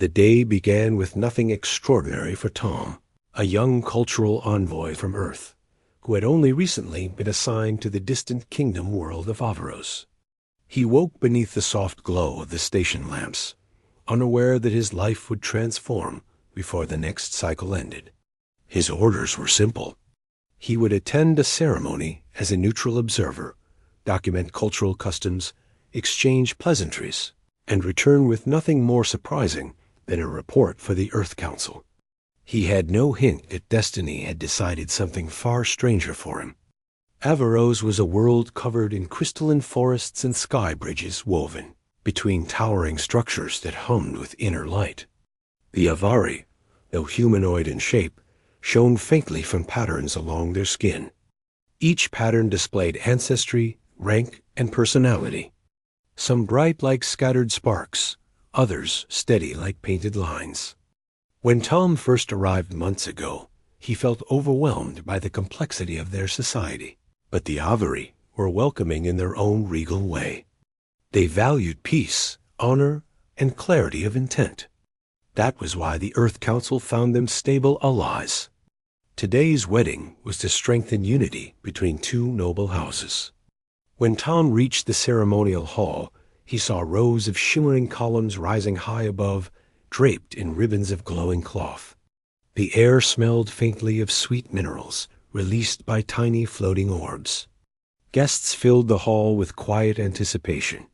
The day began with nothing extraordinary for Tom, a young cultural envoy from Earth, who had only recently been assigned to the distant kingdom world of Averos. He woke beneath the soft glow of the station lamps, unaware that his life would transform before the next cycle ended. His orders were simple. He would attend a ceremony as a neutral observer, document cultural customs, exchange pleasantries, and return with nothing more surprising than a report for the Earth Council. He had no hint that destiny had decided something far stranger for him. Averos was a world covered in crystalline forests and sky bridges woven between towering structures that hummed with inner light. The Avari, though humanoid in shape, shone faintly from patterns along their skin. Each pattern displayed ancestry, rank, and personality. Some bright like scattered sparks, others steady like painted lines. When Tom first arrived months ago, he felt overwhelmed by the complexity of their society. But the Avari were welcoming in their own regal way. They valued peace, honor, and clarity of intent. That was why the Earth Council found them stable allies. Today's wedding was to strengthen unity between two noble houses. When Tom reached the ceremonial hall, he saw rows of shimmering columns rising high above, draped in ribbons of glowing cloth. The air smelled faintly of sweet minerals, released by tiny floating orbs. Guests filled the hall with quiet anticipation.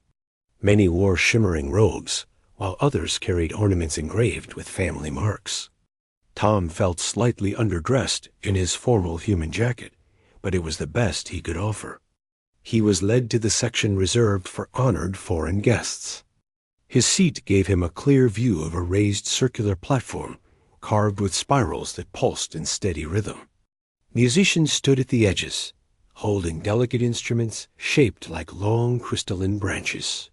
Many wore shimmering robes, while others carried ornaments engraved with family marks. Tom felt slightly underdressed in his formal human jacket, but it was the best he could offer. He was led to the section reserved for honored foreign guests. His seat gave him a clear view of a raised circular platform, carved with spirals that pulsed in steady rhythm. Musicians stood at the edges, holding delicate instruments shaped like long crystalline branches.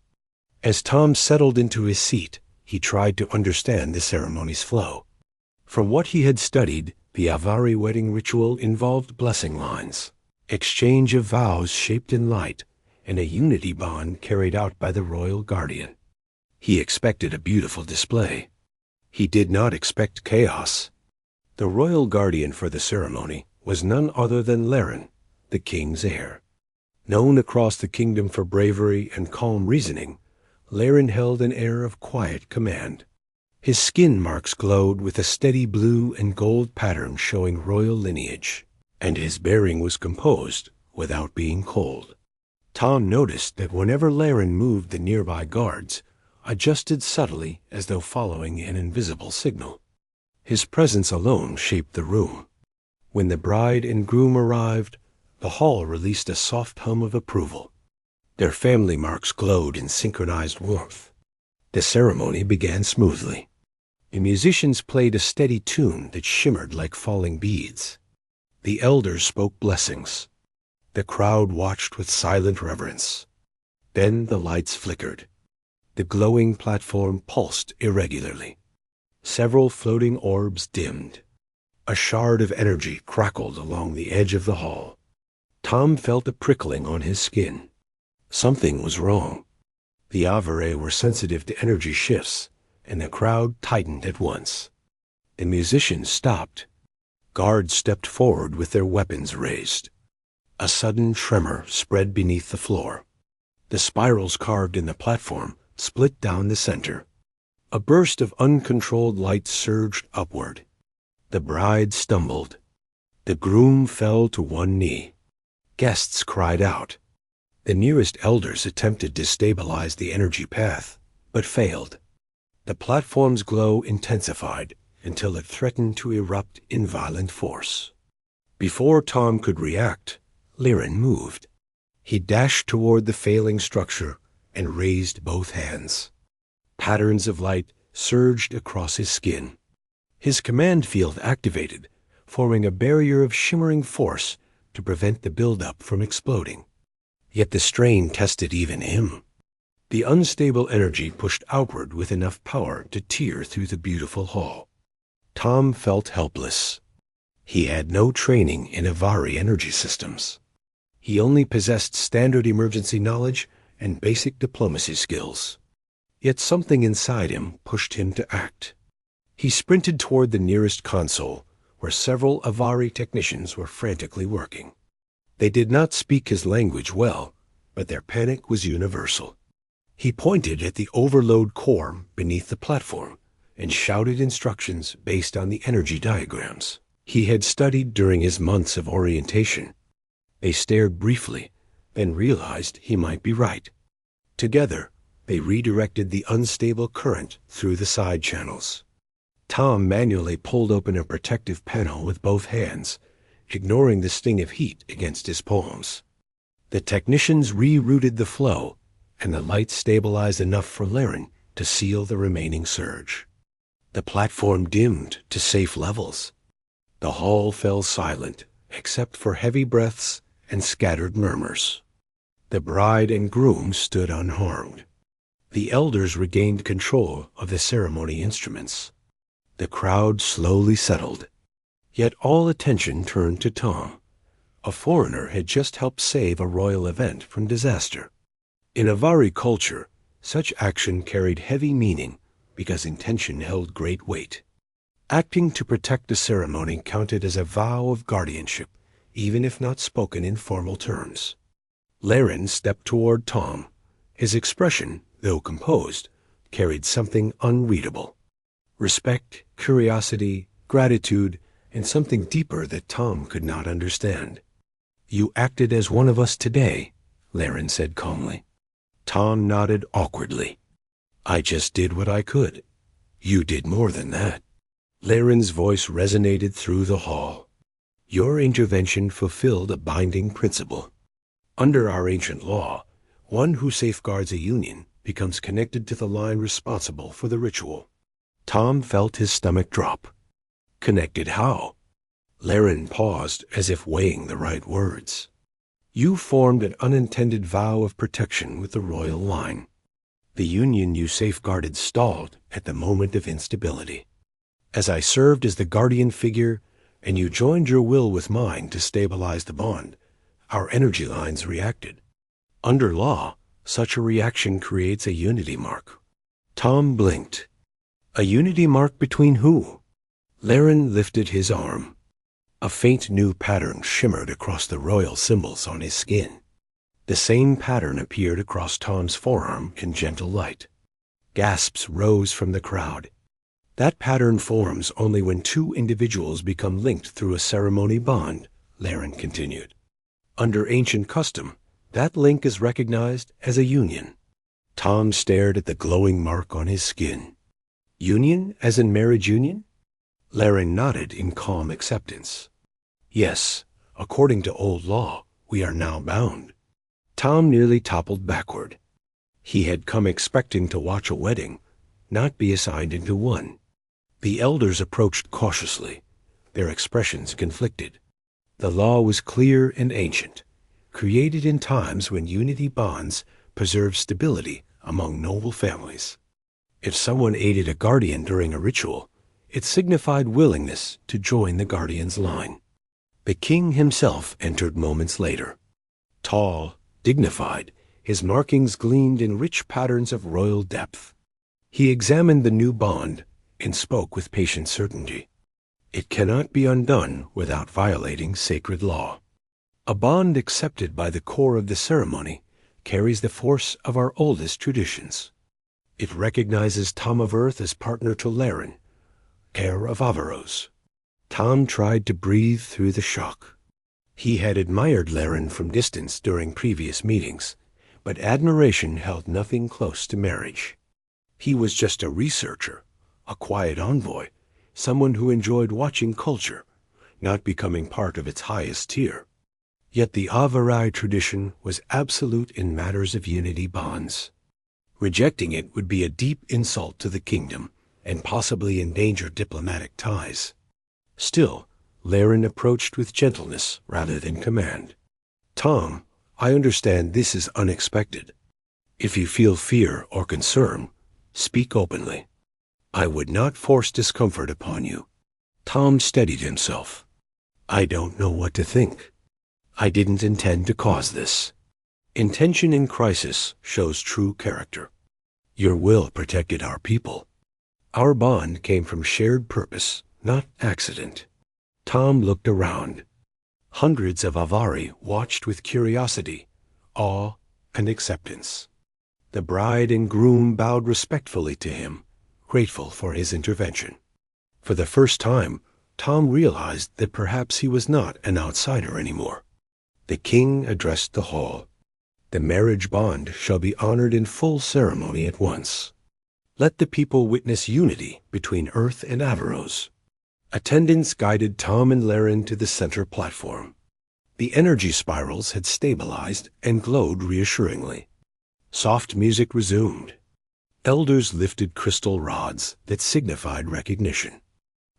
As Tom settled into his seat, he tried to understand the ceremony's flow. From what he had studied, the Avari wedding ritual involved blessing lines, exchange of vows shaped in light, and a unity bond carried out by the royal guardian. He expected a beautiful display. He did not expect chaos. The royal guardian for the ceremony was none other than Laren, the king's heir. Known across the kingdom for bravery and calm reasoning, Laren held an air of quiet command. His skin marks glowed with a steady blue and gold pattern showing royal lineage, and his bearing was composed without being cold. Tom noticed that whenever Laren moved, the nearby guards adjusted subtly as though following an invisible signal. His presence alone shaped the room. When the bride and groom arrived, the hall released a soft hum of approval. Their family marks glowed in synchronized warmth. The ceremony began smoothly. The musicians played a steady tune that shimmered like falling beads. The elders spoke blessings. The crowd watched with silent reverence. Then the lights flickered. The glowing platform pulsed irregularly. Several floating orbs dimmed. A shard of energy crackled along the edge of the hall. Tom felt a prickling on his skin. Something was wrong. The Avari were sensitive to energy shifts, and the crowd tightened at once. The musicians stopped. Guards stepped forward with their weapons raised. A sudden tremor spread beneath the floor. The spirals carved in the platform split down the center. A burst of uncontrolled light surged upward. The bride stumbled. The groom fell to one knee. Guests cried out. The nearest elders attempted to stabilize the energy path, but failed. The platform's glow intensified until it threatened to erupt in violent force. Before Tom could react, Laren moved. He dashed toward the failing structure and raised both hands. Patterns of light surged across his skin. His command field activated, forming a barrier of shimmering force to prevent the buildup from exploding. Yet the strain tested even him. The unstable energy pushed outward with enough power to tear through the beautiful hall. Tom felt helpless. He had no training in Avari energy systems. He only possessed standard emergency knowledge and basic diplomacy skills. Yet something inside him pushed him to act. He sprinted toward the nearest console, where several Avari technicians were frantically working. They did not speak his language well, but their panic was universal. He pointed at the overload core beneath the platform and shouted instructions based on the energy diagrams he had studied during his months of orientation. They stared briefly, then realized he might be right. Together, they redirected the unstable current through the side channels. Tom manually pulled open a protective panel with both hands, ignoring the sting of heat against his palms. The technicians rerouted the flow, and the light stabilized enough for Laren to seal the remaining surge. The platform dimmed to safe levels. The hall fell silent, except for heavy breaths and scattered murmurs. The bride and groom stood unharmed. The elders regained control of the ceremony instruments. The crowd slowly settled. Yet all attention turned to Tom. A foreigner had just helped save a royal event from disaster. In Avari culture, such action carried heavy meaning because intention held great weight. Acting to protect the ceremony counted as a vow of guardianship, even if not spoken in formal terms. Laren stepped toward Tom. His expression, though composed, carried something unreadable. Respect, curiosity, gratitude, and something deeper that Tom could not understand. "You acted as one of us today," Laren said calmly. Tom nodded awkwardly. "I just did what I could. You did more than that." Laren's voice resonated through the hall. "Your intervention fulfilled a binding principle. Under our ancient law, one who safeguards a union becomes connected to the line responsible for the ritual." Tom felt his stomach drop. "Connected how?" Laren paused as if weighing the right words. "You formed an unintended vow of protection with the royal line. The union you safeguarded stalled at the moment of instability. As I served as the guardian figure, and you joined your will with mine to stabilize the bond, our energy lines reacted. Under law, such a reaction creates a unity mark." Tom blinked. "A unity mark between who?" Laren lifted his arm. A faint new pattern shimmered across the royal symbols on his skin. The same pattern appeared across Tom's forearm in gentle light. Gasps rose from the crowd. "That pattern forms only when two individuals become linked through a ceremony bond," Laren continued. "Under ancient custom, that link is recognized as a union." Tom stared at the glowing mark on his skin. "Union as in marriage union?" Laren nodded in calm acceptance. "Yes, according to old law, we are now bound." Tom nearly toppled backward. He had come expecting to watch a wedding, not be assigned into one. The elders approached cautiously. Their expressions conflicted. The law was clear and ancient, created in times when unity bonds preserved stability among noble families. If someone aided a guardian during a ritual, it signified willingness to join the guardian's line. The king himself entered moments later. Tall, dignified, his markings gleamed in rich patterns of royal depth. He examined the new bond and spoke with patient certainty. "It cannot be undone without violating sacred law. A bond accepted by the core of the ceremony carries the force of our oldest traditions. It recognizes Tom of Earth as partner to Laren, heir of Avaros." Tom tried to breathe through the shock. He had admired Laren from distance during previous meetings, but admiration held nothing close to marriage. He was just a researcher, a quiet envoy, someone who enjoyed watching culture, not becoming part of its highest tier. Yet the Avari tradition was absolute in matters of unity bonds. Rejecting it would be a deep insult to the kingdom and possibly endanger diplomatic ties. Still, Laren approached with gentleness rather than command. "Tom, I understand this is unexpected. If you feel fear or concern, speak openly. I would not force discomfort upon you." Tom steadied himself. "I don't know what to think. I didn't intend to cause this." Intention in crisis shows true character. Your will protected our people. Our bond came from shared purpose, not accident. Tom looked around. Hundreds of Avari watched with curiosity, awe, and acceptance. The bride and groom bowed respectfully to him, grateful for his intervention. For the first time, Tom realized that perhaps he was not an outsider anymore. The king addressed the hall. The marriage bond shall be honored in full ceremony at once. Let the people witness unity between Earth and Averos. Attendants guided Tom and Laren to the center platform. The energy spirals had stabilized and glowed reassuringly. Soft music resumed. Elders lifted crystal rods that signified recognition.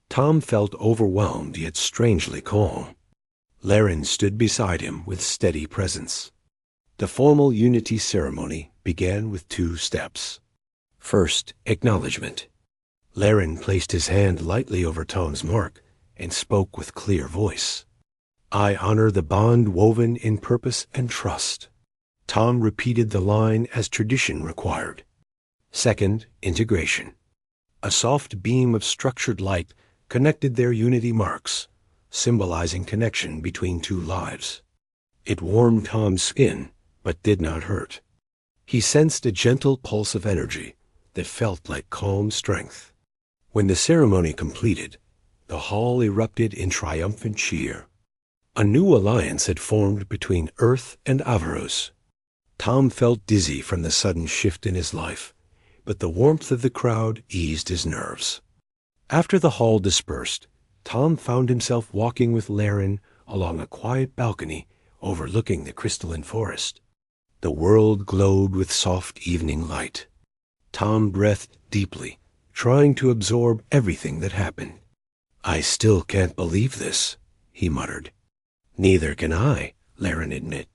Tom felt overwhelmed yet strangely calm. Laren stood beside him with steady presence. The formal unity ceremony began with 2 steps. First, acknowledgement. Laren placed his hand lightly over Tom's mark and spoke with clear voice. I honor the bond woven in purpose and trust. Tom repeated the line as tradition required. Second, integration. A soft beam of structured light connected their unity marks, symbolizing connection between 2 lives. It warmed Tom's skin, but did not hurt. He sensed a gentle pulse of energy that felt like calm strength. When the ceremony completed, the hall erupted in triumphant cheer. A new alliance had formed between Earth and Averos. Tom felt dizzy from the sudden shift in his life, but the warmth of the crowd eased his nerves. After the hall dispersed, Tom found himself walking with Laren along a quiet balcony overlooking the crystalline forest. The world glowed with soft evening light. Tom breathed deeply, trying to absorb everything that happened. I still can't believe this, he muttered. Neither can I, Laren admitted.